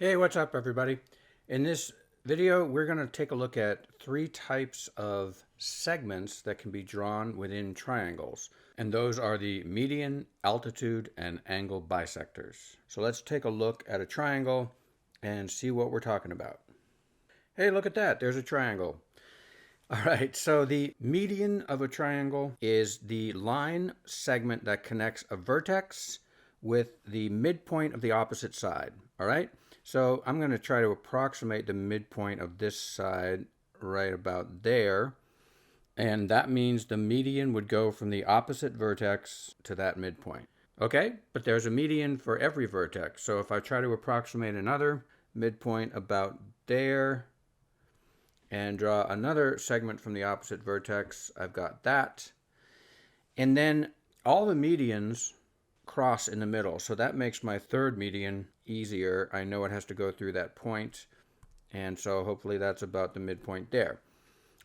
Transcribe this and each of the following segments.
Hey, what's up, everybody? In this video, we're going to take a look at three types of segments that can be drawn within triangles. And those are the median, altitude, and angle bisectors. So let's take a look at a triangle and see what we're talking about. Hey, look at that. There's a triangle. All right, so the median of a triangle is the line segment that connects a vertex with the midpoint of the opposite side. All right, so I'm going to try to approximate the midpoint of this side right about there. And that means the median would go from the opposite vertex to that midpoint. Okay, but there's a median for every vertex. So if I try to approximate another midpoint about there, and draw another segment from the opposite vertex, I've got that. And then all the medians cross in the middle. So that makes my third median easier. I know it has to go through that point. And so hopefully that's about the midpoint there.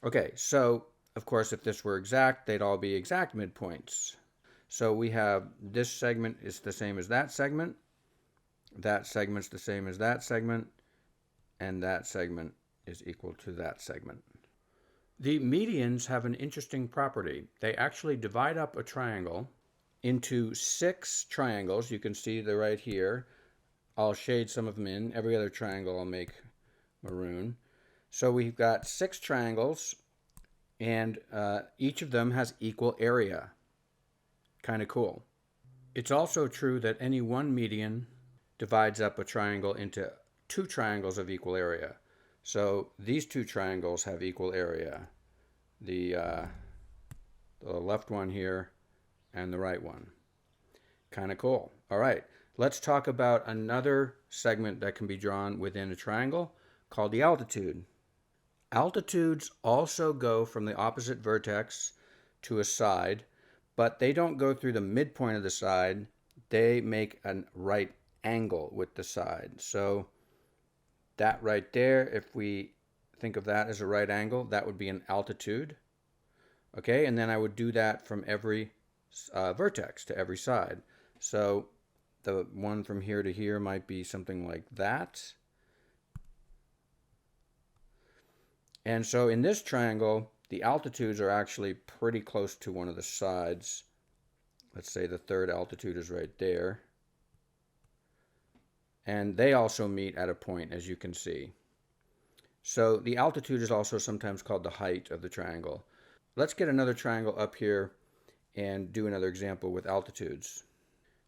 Okay, so of course, if this were exact, they'd all be exact midpoints. So we have this segment is the same as that segment's the same as that segment, and that segment is equal to that segment. The medians have an interesting property. They actually divide up a triangle into 6 triangles. You can see they're right here. I'll shade some of them in. Every other triangle I'll make maroon. So we've got 6 triangles, and each of them has equal area. Kind of cool. It's also true that any one median divides up a triangle into 2 triangles of equal area. So these 2 triangles have equal area. The left one here and the right one. Kind of cool. All right, let's talk about another segment that can be drawn within a triangle called the altitude. Altitudes also go from the opposite vertex to a side, but they don't go through the midpoint of the side. They make a right angle with the side. So that right there, if we think of that as a right angle, that would be an altitude. Okay, and then I would do that from every vertex to every side. So the one from here to here might be something like that. And so in this triangle, the altitudes are actually pretty close to one of the sides. Let's say the third altitude is right there. And they also meet at a point, as you can see. So the altitude is also sometimes called the height of the triangle. Let's get another triangle up here and do another example with altitudes.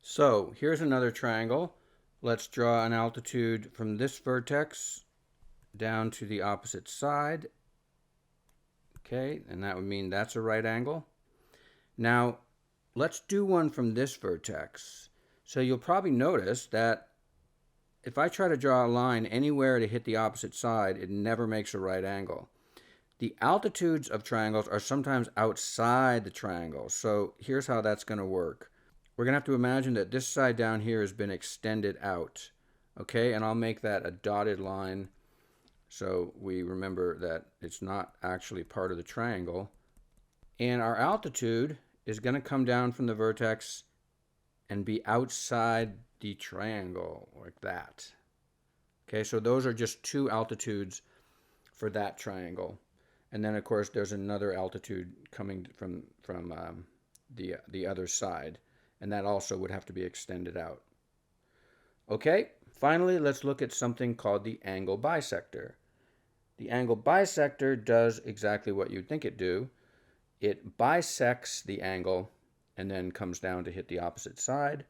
So here's another triangle. Let's draw an altitude from this vertex down to the opposite side. Okay, and that would mean that's a right angle. Now, let's do one from this vertex. So you'll probably notice that if I try to draw a line anywhere to hit the opposite side, it never makes a right angle. The altitudes of triangles are sometimes outside the triangle. So here's how that's going to work. We're going to have to imagine that this side down here has been extended out. Okay, and I'll make that a dotted line so we remember that it's not actually part of the triangle. And our altitude is going to come down from the vertex and be outside the triangle like that. Okay, so those are just 2 altitudes for that triangle. And then, of course, there's another altitude coming from the other side. And that also would have to be extended out. Okay, finally, let's look at something called the angle bisector. The angle bisector does exactly what you'd think it do. It bisects the angle and then comes down to hit the opposite side.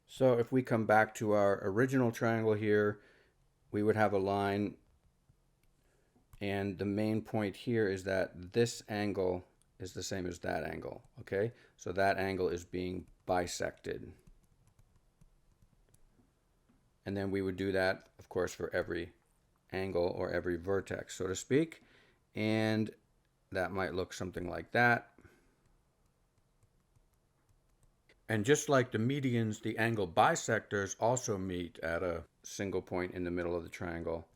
So if we come back to our original triangle here, we would have a line, and the main point here is that this angle is the same as that angle, okay? So that angle is being bisected. And then we would do that, of course, for every angle or every vertex, so to speak. And that might look something like that. And just like the medians, the angle bisectors also meet at a single point in the middle of the triangle.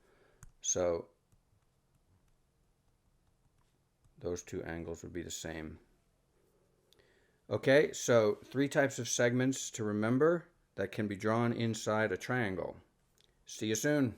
So those 2 angles would be the same. Okay, so 3 types of segments to remember that can be drawn inside a triangle. See you soon.